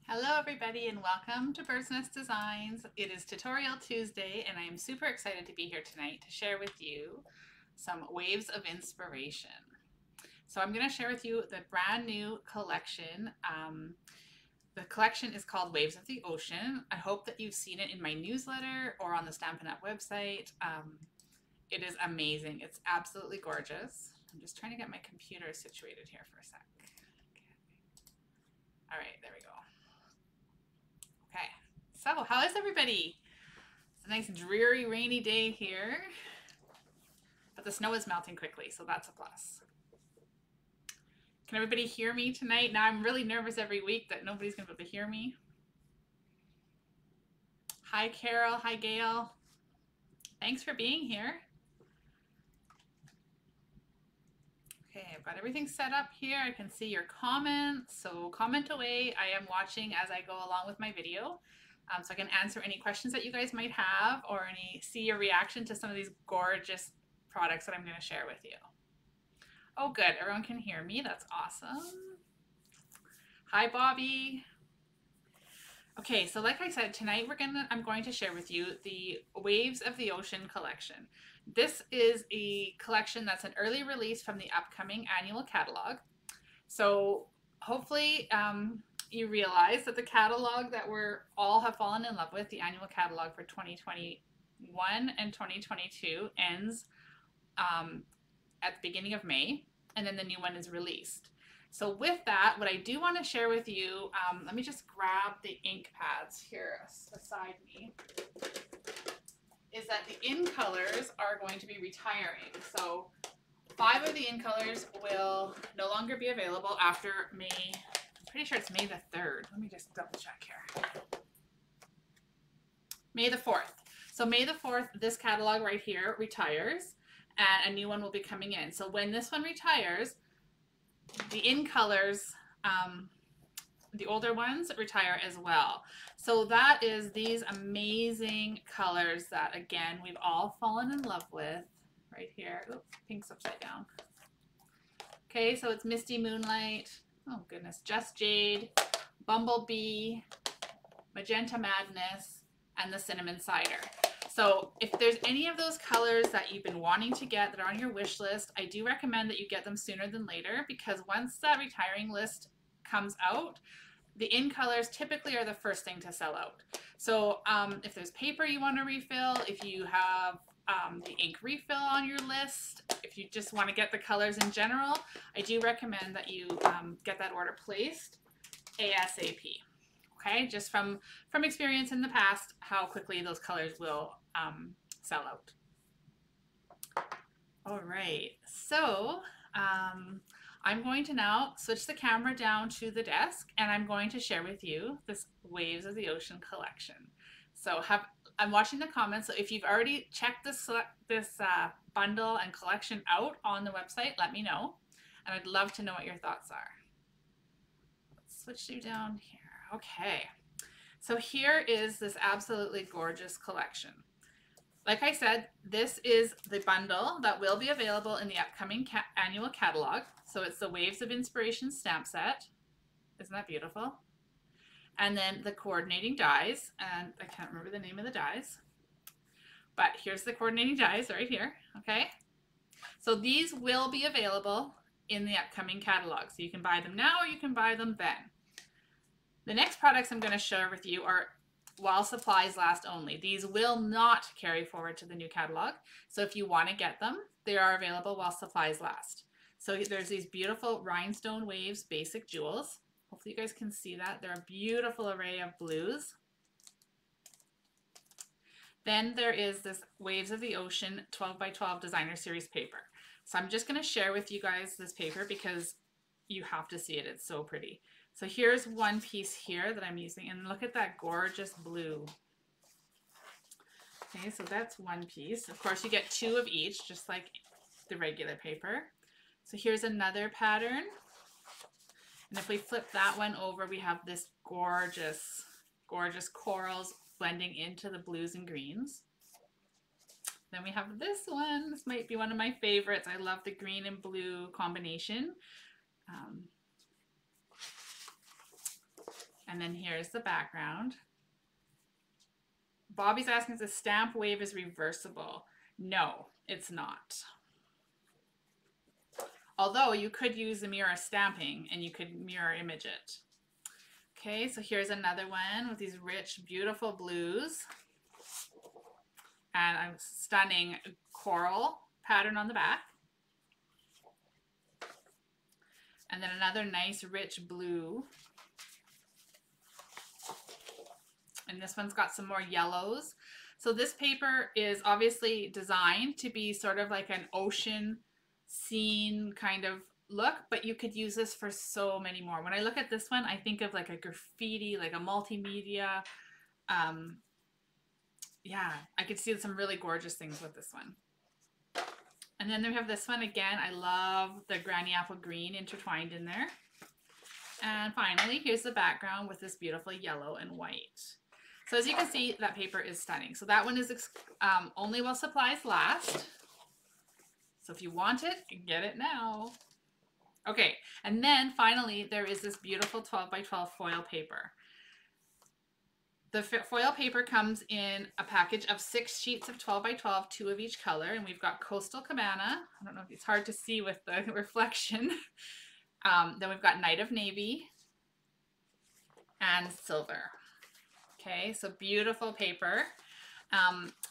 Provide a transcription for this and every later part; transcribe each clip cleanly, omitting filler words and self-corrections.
Hello everybody and welcome to Birdsnest Designs. It is Tutorial Tuesday and I am super excited to be here tonight to share with you some waves of inspiration. So I'm going to share with you the brand new collection. The collection is called Waves of the Ocean. I hope that you've seen it in my newsletter or on the Stampin' Up! Website. It is amazing. It's absolutely gorgeous. I'm just trying to get my computer situated here for a sec. Okay. All right, there we go. Okay, so how is everybody? It's a nice dreary rainy day here, but the snow is melting quickly, so that's a plus. Can everybody hear me tonight? Now I'm really nervous every week that nobody's gonna be able to hear me. Hi Carol, hi Gail. Thanks for being here. Okay, I've got everything set up here. I can see your comments, so comment away. I am watching as I go along with my video. So I can answer any questions that you guys might have or see your reaction to some of these gorgeous products that I'm going to share with you. Oh, good. Everyone can hear me. That's awesome. Hi, Bobby. Okay, so like I said, tonight I'm going to share with you the Waves of the Ocean collection. This is a collection that's an early release from the upcoming Annual Catalogue. So hopefully you realize that the catalog that we're all have fallen in love with, the Annual Catalogue for 2021 and 2022, ends at the beginning of May, and then the new one is released. So with that, what I do want to share with you, let me just grab the ink pads here beside me, is that the in colors are going to be retiring. So 5 of the in colors will no longer be available after May. I'm pretty sure it's May the 3rd. Let me just double check here. May the 4th. So May the 4th, this catalog right here retires and a new one will be coming in. So when this one retires, the in colors, the older ones retire as well. So that is these amazing colors that, again, we've all fallen in love with right here. Oops, pink's upside down. Okay, so it's Misty Moonlight, oh goodness, Just Jade, Bumblebee, Magenta Madness, and the Cinnamon Cider. So if there's any of those colors that you've been wanting to get that are on your wish list, I do recommend that you get them sooner than later, because once that retiring list comes out, the in colors typically are the first thing to sell out. So if there's paper you want to refill, if you have the ink refill on your list, if you just want to get the colors in general, I do recommend that you get that order placed ASAP. Okay, just from experience in the past, how quickly those colors will sell out. All right, so I'm going to now switch the camera down to the desk and I'm going to share with you this Waves of the Ocean collection. So I'm watching the comments, so if you've already checked this bundle and collection out on the website, let me know. And I'd love to know what your thoughts are. Let's switch you down here. Okay, so here is this absolutely gorgeous collection. Like I said, this is the bundle that will be available in the upcoming Annual Catalogue. So it's the Waves of Inspiration stamp set. Isn't that beautiful? And then the coordinating dies, and I can't remember the name of the dies, but here's the coordinating dies right here, okay? So these will be available in the upcoming catalog. So you can buy them now or you can buy them then. The next products I'm going to share with you are while supplies last only. These will not carry forward to the new catalog. So if you want to get them, they are available while supplies last. So there's these beautiful Rhinestone Waves basic jewels. Hopefully you guys can see that. They're a beautiful array of blues. Then there is this Waves of the Ocean 12 by 12 designer series paper. So I'm just going to share with you guys this paper because you have to see it. It's so pretty. So here's one piece here that I'm using, and look at that gorgeous blue. Okay, so that's one piece. Of course, you get 2 of each, just like the regular paper. So here's another pattern. And if we flip that one over, we have this gorgeous, gorgeous corals blending into the blues and greens. Then we have this one. This might be one of my favorites. I love the green and blue combination. And then here's the background. Bobby's asking if the stamp wave is reversible. No, it's not. Although you could use the mirror stamping and you could mirror image it. Okay, so here's another one with these rich, beautiful blues. And a stunning coral pattern on the back. And then another nice, rich blue. And this one's got some more yellows. So this paper is obviously designed to be sort of like an ocean scene kind of look, but you could use this for so many more. When I look at this one, I think of like a graffiti, like a multimedia. Yeah, I could see some really gorgeous things with this one. And then we have this one again. I love the granny apple green intertwined in there. And finally, here's the background with this beautiful yellow and white. So as you can see, that paper is stunning. So that one is only while supplies last. So if you want it, get it now. Okay, and then finally, there is this beautiful 12 by 12 foil paper. The foil paper comes in a package of 6 sheets of 12 by 12, 2 of each color. And we've got Coastal Cabana. I don't know if it's hard to see with the reflection. Then we've got Night of Navy and Silver. Okay, so beautiful paper.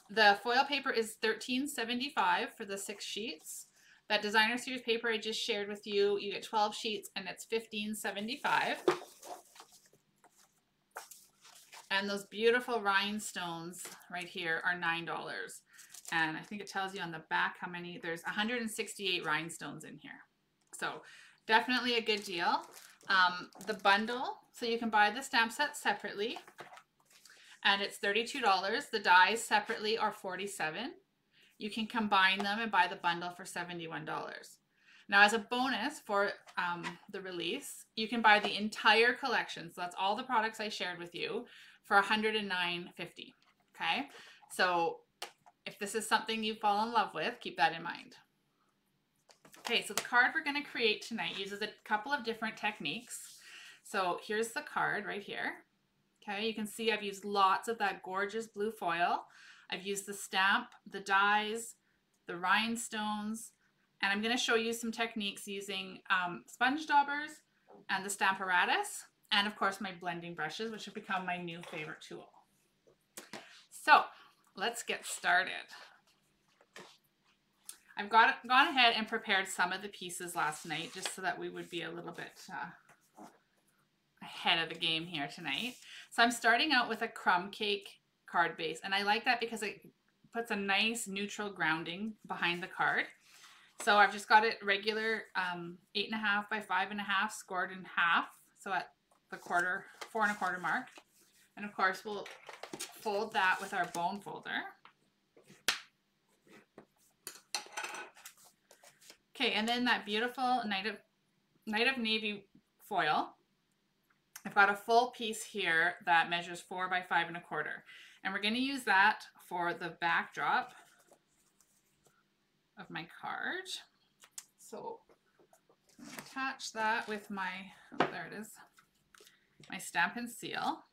The foil paper is $13.75 for the 6 sheets. That designer series paper I just shared with you, you get 12 sheets and it's $15.75. And those beautiful rhinestones right here are $9. And I think it tells you on the back how many, there's 168 rhinestones in here. So definitely a good deal. The bundle, so you can buy the stamp set separately. And it's $32. The dies separately are $47. You can combine them and buy the bundle for $71. Now, as a bonus for the release, you can buy the entire collection. So that's all the products I shared with you for $109.50. Okay, so if this is something you fall in love with, keep that in mind. Okay, so the card we're going to create tonight uses a couple of different techniques. So here's the card right here. Okay, you can see I've used lots of that gorgeous blue foil. I've used the stamp, the dies, the rhinestones, and I'm going to show you some techniques using sponge daubers and the stamparatus, and of course my blending brushes, which have become my new favorite tool. So let's get started. I've gone ahead and prepared some of the pieces last night just so that we would be a little bit ahead of the game here tonight. So I'm starting out with a crumb cake card base, and I like that because it puts a nice neutral grounding behind the card. So I've just got it regular 8.5 by 5.5 scored in half, so at the 4 1/4 mark. And of course we'll fold that with our bone folder. Okay, and then that beautiful Night of Navy foil. I've got a full piece here that measures 4 by 5 1/4. And we're going to use that for the backdrop of my card. So I'm going to attach that with my, oh, there it is, my Stamp and Seal.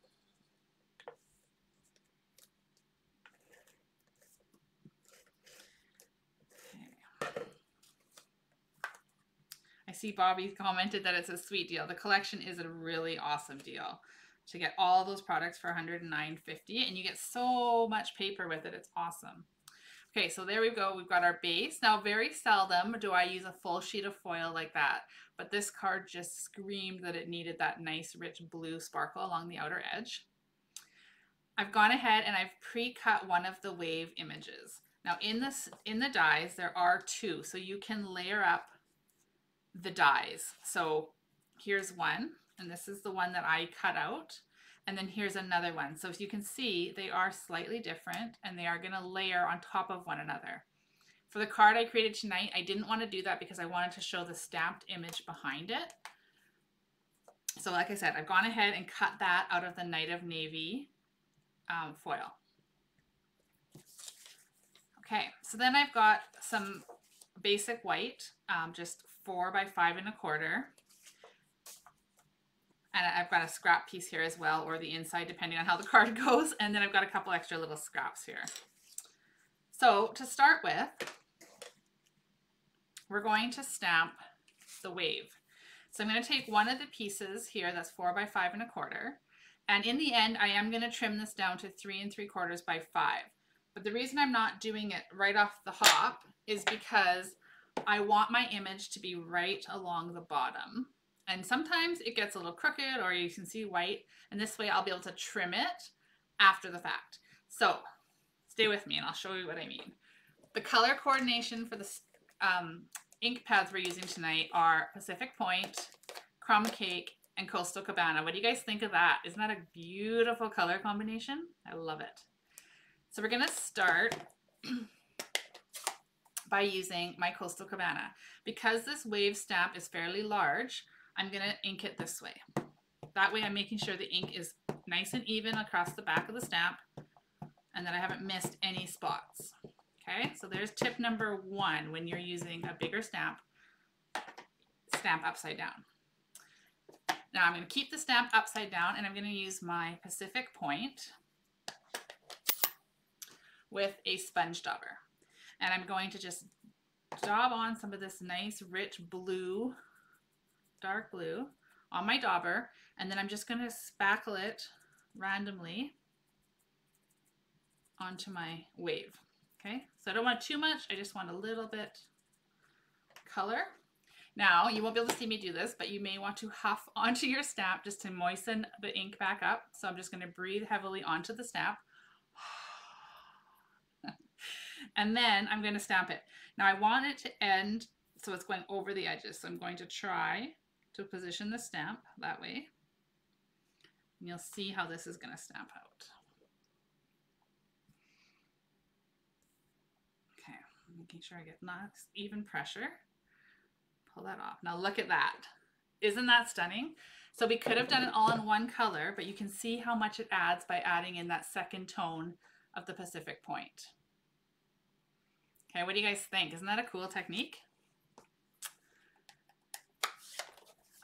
Okay. I see Bobby commented that it's a sweet deal. The collection is a really awesome deal to get all those products for $109.50, and you get so much paper with it. It's awesome. Okay, so there we go. We've got our base. Now, very seldom do I use a full sheet of foil like that, but this card just screamed that it needed that nice rich blue sparkle along the outer edge. I've gone ahead and I've pre-cut one of the wave images. Now in the dies, there are 2, so you can layer up the dies. So here's one, and this is the one that I cut out. And then here's another one. So as you can see, they are slightly different and they are going to layer on top of one another. For the card I created tonight, I didn't want to do that because I wanted to show the stamped image behind it. So like I said, I've gone ahead and cut that out of the Night of Navy foil. Okay, so then I've got some basic white, just 4 by 5 1/4. And I've got a scrap piece here as well, or the inside, depending on how the card goes. And then I've got a couple extra little scraps here. So to start with, we're going to stamp the wave. So I'm going to take one of the pieces here that's 4 by 5 1/4. And in the end, I am going to trim this down to 3 3/4 by 5. But the reason I'm not doing it right off the hop is because I want my image to be right along the bottom. And sometimes it gets a little crooked or you can see white. And this way I'll be able to trim it after the fact. So stay with me and I'll show you what I mean. The color coordination for the ink pads we're using tonight are Pacific Point, Crumb Cake, and Coastal Cabana. What do you guys think of that? Isn't that a beautiful color combination? I love it. So we're going to start by using my Coastal Cabana. Because this wave stamp is fairly large, I'm going to ink it this way. That way I'm making sure the ink is nice and even across the back of the stamp and that I haven't missed any spots. Okay, so there's tip number 1 when you're using a bigger stamp, stamp upside down. Now I'm going to keep the stamp upside down and I'm going to use my Pacific Point with a sponge dauber. And I'm going to just daub on some of this nice rich blue, dark blue on my dauber, and then I'm just going to spackle it randomly onto my wave. Okay, so I don't want too much, I just want a little bit color. Now, you won't be able to see me do this, but you may want to huff onto your stamp just to moisten the ink back up. So I'm just going to breathe heavily onto the stamp. And then I'm going to stamp it. Now I want it to end so it's going over the edges. So I'm going to try to position the stamp that way. And you'll see how this is going to stamp out. Okay, making sure I get nice even pressure. Pull that off. Now look at that. Isn't that stunning? So we could have done it all in one color, but you can see how much it adds by adding in that second tone of the Pacific Point. Okay, what do you guys think? Isn't that a cool technique?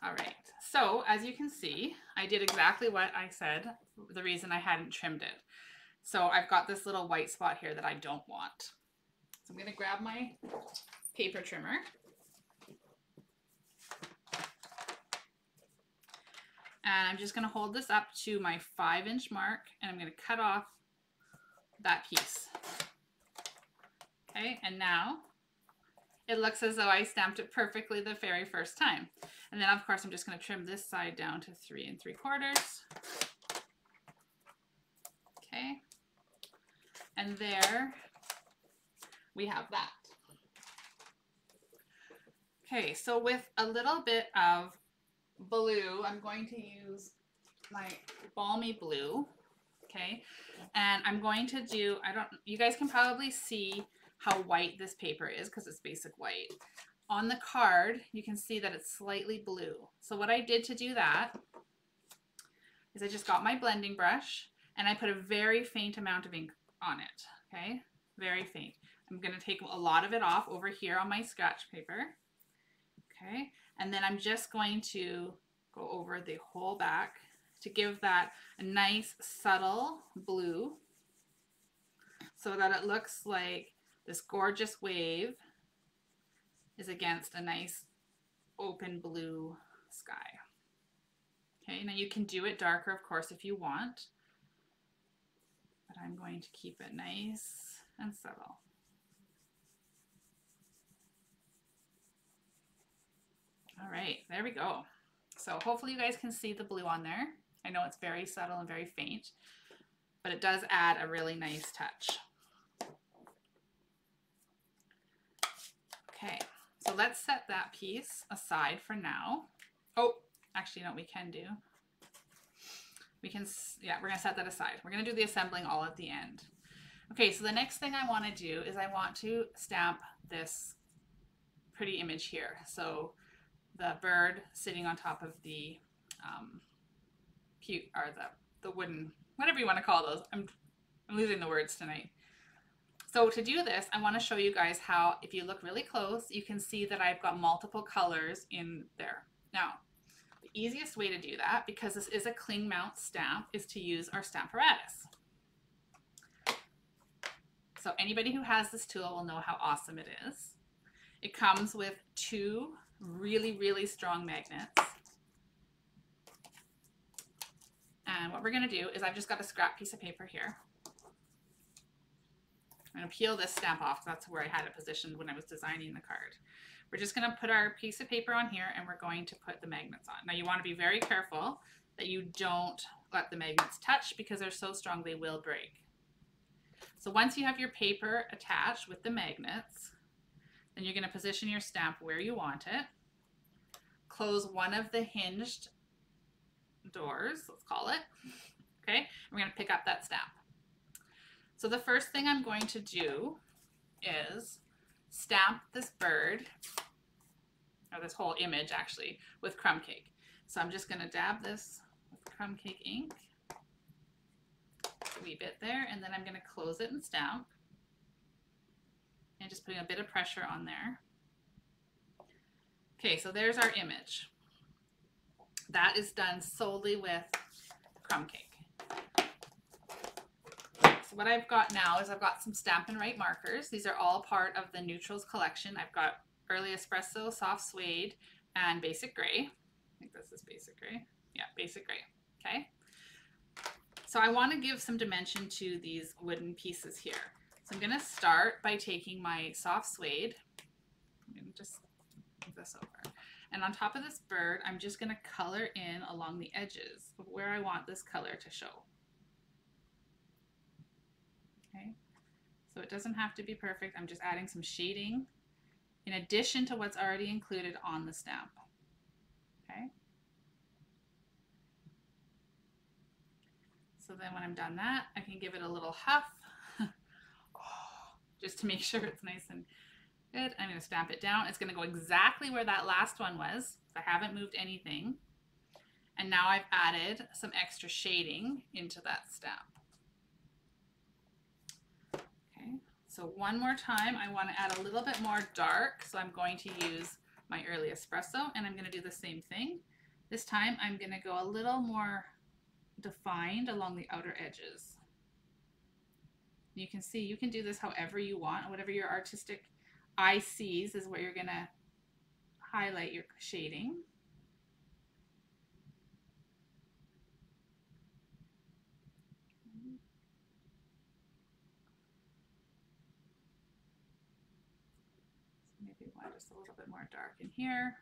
All right, so as you can see, I did exactly what I said, the reason I hadn't trimmed it. So I've got this little white spot here that I don't want. So I'm gonna grab my paper trimmer. And I'm just gonna hold this up to my 5-inch mark and I'm gonna cut off that piece. Okay, and now it looks as though I stamped it perfectly the very first time. And then of course I'm just going to trim this side down to 3 3/4. Okay, and there we have that. Okay, so with a little bit of blue, I'm going to use my balmy blue. Okay, and I'm going to do, you guys can probably see how white this paper is because it's basic white. On the card, you can see that it's slightly blue. So what I did to do that is I just got my blending brush and I put a very faint amount of ink on it, okay? Very faint. I'm gonna take a lot of it off over here on my scratch paper, okay? And then I'm just going to go over the whole back to give that a nice subtle blue so that it looks like this gorgeous wave is against a nice open blue sky. Okay, now you can do it darker, of course, if you want, but I'm going to keep it nice and subtle. All right, there we go. So hopefully you guys can see the blue on there. I know it's very subtle and very faint, but it does add a really nice touch. Okay, so let's set that piece aside for now. Oh, actually, no, we can do. We can, yeah, we're gonna set that aside. We're gonna do the assembling all at the end. Okay, so the next thing I wanna do is I want to stamp this pretty image here. So the bird sitting on top of the the wooden, whatever you wanna call those. I'm losing the words tonight. So to do this, I want to show you guys how, if you look really close, you can see that I've got multiple colors in there. Now, the The easiest way to do that, because this is a cling mount stamp, is to use our stamparatus. So anybody who has this tool will know how awesome it is. It comes with 2 really, really strong magnets. And what we're going to do is I've just got a scrap piece of paper here. I'm going to peel this stamp off. That's where I had it positioned when I was designing the card. We're just going to put our piece of paper on here and we're going to put the magnets on. Now you want to be very careful that you don't let the magnets touch because they're so strong they will break. So once you have your paper attached with the magnets, then you're going to position your stamp where you want it. Close one of the hinged doors, let's call it. Okay, and we're going to pick up that stamp. So the first thing I'm going to do is stamp this bird, or this whole image actually, with crumb cake. So I'm just going to dab this with crumb cake ink, a wee bit there, and then I'm going to close it and stamp. And just putting a bit of pressure on there. Okay, so there's our image. That is done solely with crumb cake. So what I've got now is I've got some Stampin' Write markers. These are all part of the Neutrals collection. I've got Early Espresso, Soft Suede, and Basic Gray. I think this is Basic Gray. Yeah, Basic Gray. Okay. So I want to give some dimension to these wooden pieces here. So I'm going to start by taking my Soft Suede. I'm going to just move this over. And on top of this bird, I'm just going to color in along the edges of where I want this color to show. Okay, so it doesn't have to be perfect. I'm just adding some shading in addition to what's already included on the stamp. Okay. So then when I'm done that, I can give it a little huff just to make sure it's nice and good. I'm going to stamp it down. It's going to go exactly where that last one was. I haven't moved anything. And now I've added some extra shading into that stamp. Okay, so one more time, I want to add a little bit more dark. So I'm going to use my Early Espresso and I'm going to do the same thing. This time I'm going to go a little more defined along the outer edges. You can see you can do this however you want. Whatever your artistic eye sees is where you're going to highlight your shading. So maybe we want just a little bit more dark in here.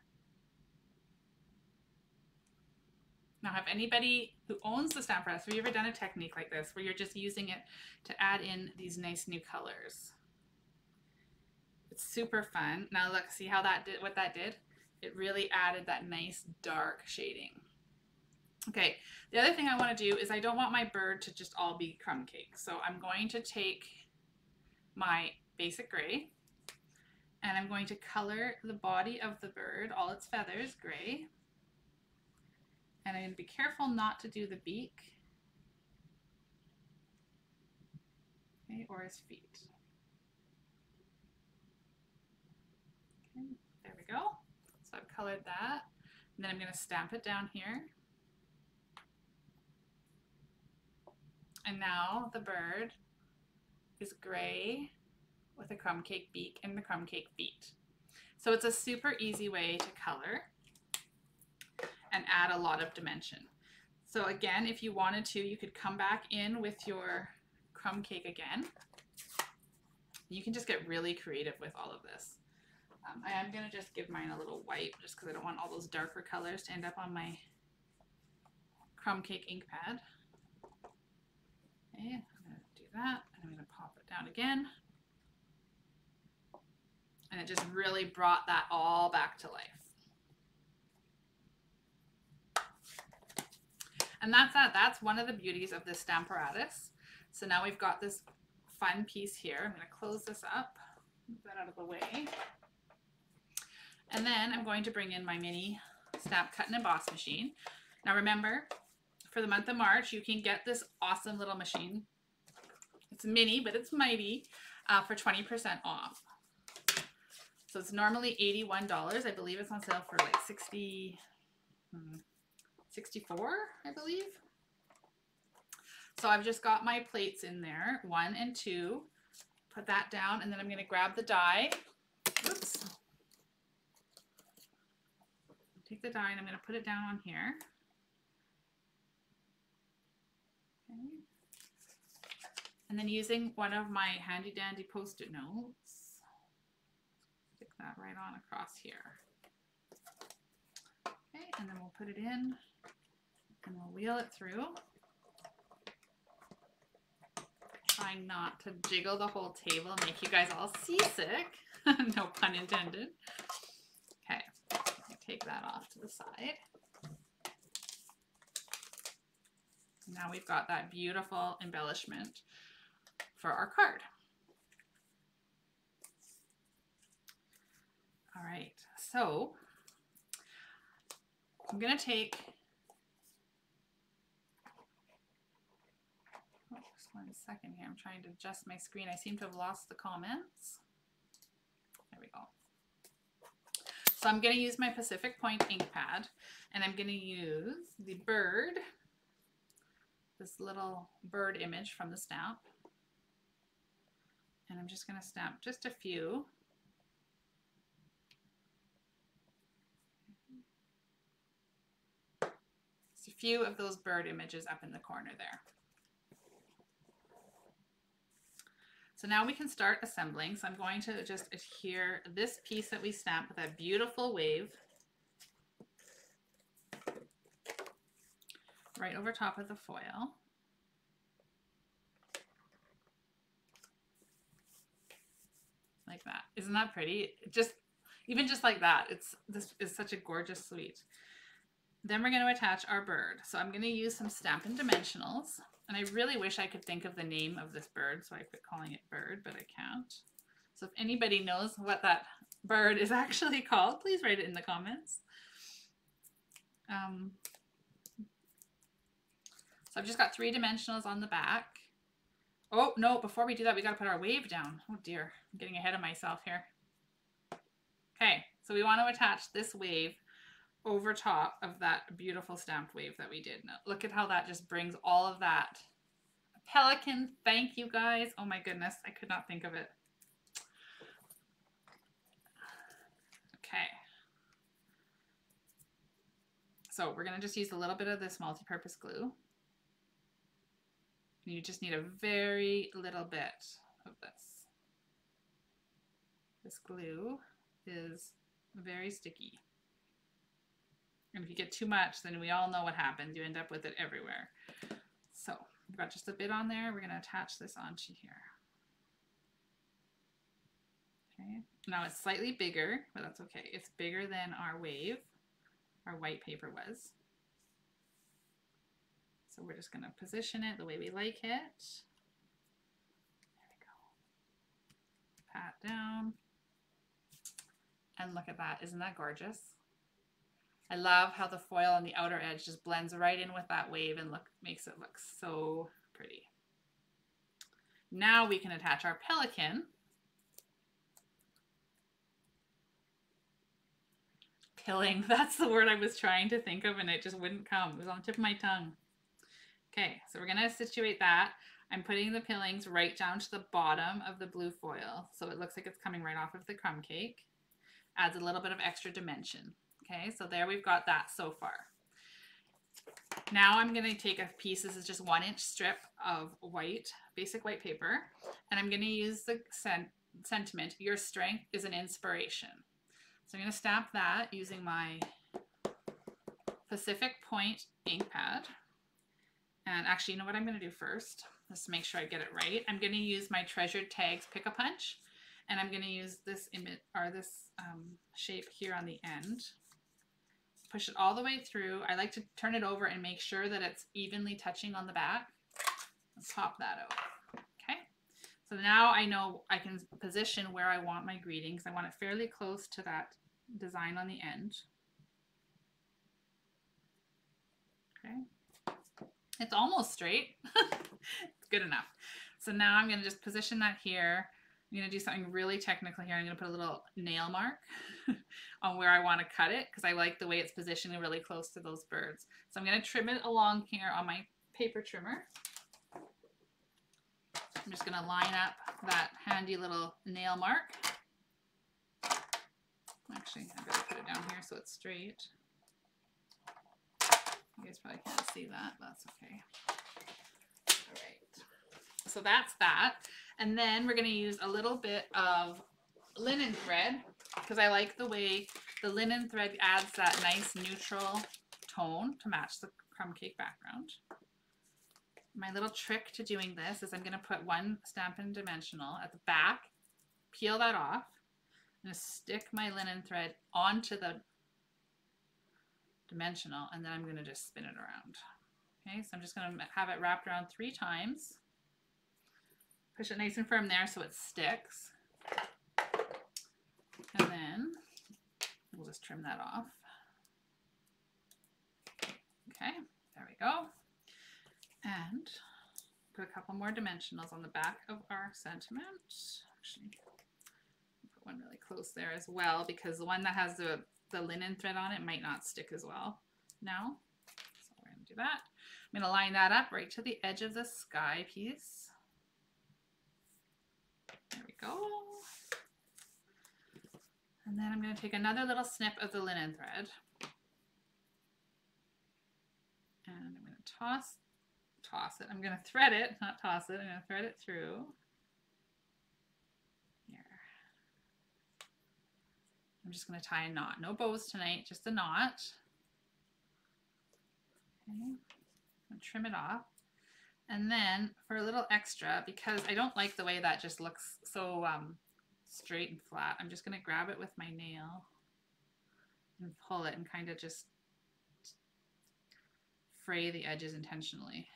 Now, have anybody who owns the stamparatus, have you ever done a technique like this where you're just using it to add in these nice new colors? It's super fun. Now look, see how that did, what that did? It really added that nice dark shading. Okay, the other thing I want to do is I don't want my bird to just all be crumb cake. So I'm going to take my Basic Gray and I'm going to color the body of the bird, all its feathers, gray. And I'm going to be careful not to do the beak, okay, or his feet. Okay, there we go. So I've colored that. And then I'm going to stamp it down here. And now the bird is gray with a crumb cake beak and the crumb cake feet. So it's a super easy way to color and add a lot of dimension. So again, if you wanted to, you could come back in with your crumb cake again. You can just get really creative with all of this. I am going to just give mine a little wipe just because I don't want all those darker colors to end up on my crumb cake ink pad. Okay, I'm going to do that and I'm going to pop it down again. And it just really brought that all back to life. And that's that. That's one of the beauties of this stamparatus. So now we've got this fun piece here. I'm going to close this up, move that out of the way. And then I'm going to bring in my mini stamp cut and emboss machine. Now remember, for the month of March, you can get this awesome little machine. It's mini, but it's mighty, for 20% off. So it's normally $81. I believe it's on sale for like $60. 64, I believe. So I've just got my plates in there, 1 and 2. Put that down, and then I'm going to grab the die. Oops. Take the die, and I'm going to put it down on here. Okay. And then using one of my handy dandy post-it notes, stick that right on across here. Okay, and then we'll put it in, and we'll wheel it through. Trying not to jiggle the whole table and make you guys all seasick. No pun intended. Okay, take that off to the side. Now we've got that beautiful embellishment for our card. All right, so I'm going to take, just 1 second here, I'm trying to adjust my screen. I seem to have lost the comments. There we go. So I'm going to use my Pacific Point ink pad, and I'm going to use the bird, this little bird image from the stamp. And I'm just going to stamp just a few. Just a few of those bird images up in the corner there. So now we can start assembling. So I'm going to just adhere this piece that we stamped with that beautiful wave right over top of the foil. Like that. Isn't that pretty? Even just like that, this is such a gorgeous suite. Then we're going to attach our bird. So I'm going to use some Stampin' Dimensionals. And I really wish I could think of the name of this bird, so I quit calling it bird, but I can't. So if anybody knows what that bird is actually called, please write it in the comments. So I've just got 3 dimensionals on the back. Oh, no, before we do that, we got to put our wave down. Oh dear, I'm getting ahead of myself here. Okay, so we want to attach this wave over top of that beautiful stamped wave that we did. Now, look at how that just brings all of that. A pelican, thank you guys. Oh my goodness, I could not think of it. Okay. So we're going to just use a little bit of this multi-purpose glue. You just need a very little bit of this. This glue is very sticky. And if you get too much, then we all know what happens. You end up with it everywhere. So we've got just a bit on there. We're going to attach this onto here. Okay. Now it's slightly bigger, but that's okay. It's bigger than our wave, our white paper was. So we're just going to position it the way we like it. There we go. Pat down. And look at that. Isn't that gorgeous? I love how the foil on the outer edge just blends right in with that wave and makes it look so pretty. Now we can attach our pelican. Pilling, that's the word I was trying to think of and it just wouldn't come. It was on the tip of my tongue. Okay, so we're going to situate that. I'm putting the pillings right down to the bottom of the blue foil, so it looks like it's coming right off of the crumb cake. Adds a little bit of extra dimension. Okay, so there we've got that so far. Now I'm going to take a piece, this is just 1-inch strip of white, basic white paper, and I'm going to use the sentiment, your strength is an inspiration. So I'm going to stamp that using my Pacific Point ink pad. And actually, you know what I'm going to do first? Just to make sure I get it right. I'm going to use my Treasured Tags Pick-a-Punch, and I'm going to use this image or this shape here on the end. Push it all the way through. I like to turn it over and make sure that it's evenly touching on the back. Let's pop that out. Okay. So now I know I can position where I want my greetings. I want it fairly close to that design on the end. Okay. It's almost straight. It's good enough. So now I'm going to just position that here. I'm going to do something really technical here. I'm going to put a little nail mark on where I want to cut it because I like the way it's positioned really close to those birds. So I'm going to trim it along here on my paper trimmer. I'm just going to line up that handy little nail mark. Actually, I'm going to put it down here so it's straight. You guys probably can't see that, but that's okay. All right. So that's that. And then we're going to use a little bit of linen thread because I like the way the linen thread adds that nice neutral tone to match the crumb cake background. My little trick to doing this is I'm going to put one Stampin' Dimensional at the back, peel that off, I'm going to stick my linen thread onto the dimensional, and then I'm going to just spin it around. Okay, so I'm just going to have it wrapped around 3 times. Push it nice and firm there so it sticks. And then we'll just trim that off. Okay, there we go. And put a couple more dimensionals on the back of our sentiment. Actually, put one really close there as well because the one that has the linen thread on it might not stick as well now. So we're going to do that. I'm going to line that up right to the edge of the sky piece. There we go. And then I'm going to take another little snip of the linen thread. And I'm going to toss it. I'm going to thread it, not toss it. I'm going to thread it through. Here. I'm just going to tie a knot. No bows tonight, just a knot. Okay. I'm going to trim it off. And then for a little extra, because I don't like the way that just looks so straight and flat, I'm just going to grab it with my nail and pull it and kind of just fray the edges intentionally.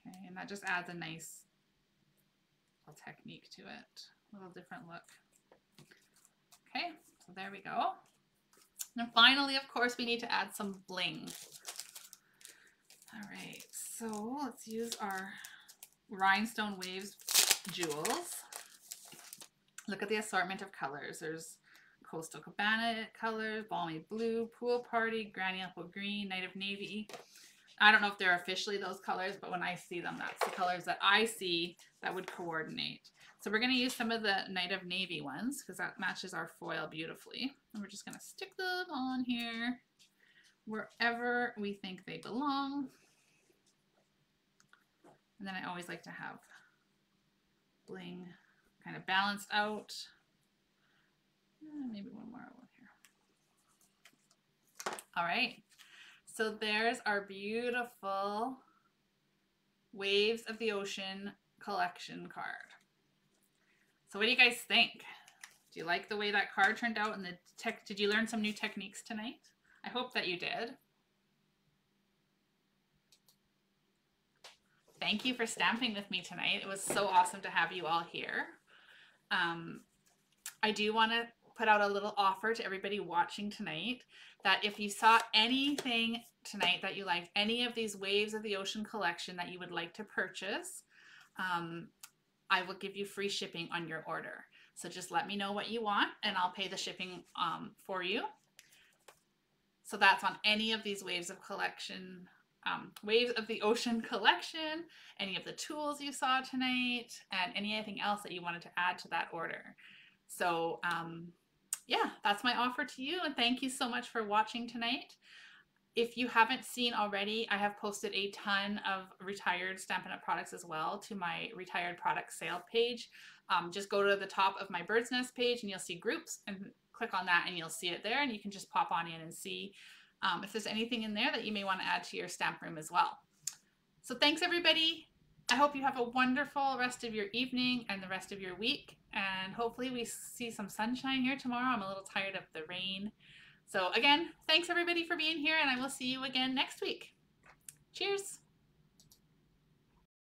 Okay, and that just adds a nice little technique to it, a little different look. Okay, so there we go. And finally, of course, we need to add some bling. All right, so let's use our Rhinestone Waves jewels. Look at the assortment of colors. There's Coastal Cabana colors, Balmy Blue, Pool Party, Granny Apple Green, Night of Navy. I don't know if they're officially those colors, but when I see them, that's the colors that I see that would coordinate. So we're going to use some of the Night of Navy ones because that matches our foil beautifully. And we're just going to stick them on here wherever we think they belong. And then I always like to have bling kind of balanced out. Maybe one more over here. All right. So there's our beautiful Waves of the Ocean collection card. So what do you guys think? Do you like the way that card turned out? And did you learn some new techniques tonight? I hope that you did. Thank you for stamping with me tonight. It was so awesome to have you all here. I do want to put out a little offer to everybody watching tonight that if you saw anything tonight that you liked, any of these Waves of the Ocean collection that you would like to purchase, I will give you free shipping on your order. So just let me know what you want and I'll pay the shipping for you. So that's on any of these Waves of the Ocean collection, any of the tools you saw tonight, and anything else that you wanted to add to that order. So yeah, that's my offer to you, and thank you so much for watching tonight. If you haven't seen already, I have posted a ton of retired Stampin' Up! Products as well to my retired product sale page. Just go to the top of my Birdsnest page and you'll see groups, and click on that and you'll see it there, and you can just pop on in and see if there's anything in there that you may want to add to your stamp room as well. So thanks everybody. I hope you have a wonderful rest of your evening and the rest of your week, and hopefully we see some sunshine here tomorrow. I'm a little tired of the rain. So again, thanks everybody for being here, and I will see you again next week. Cheers.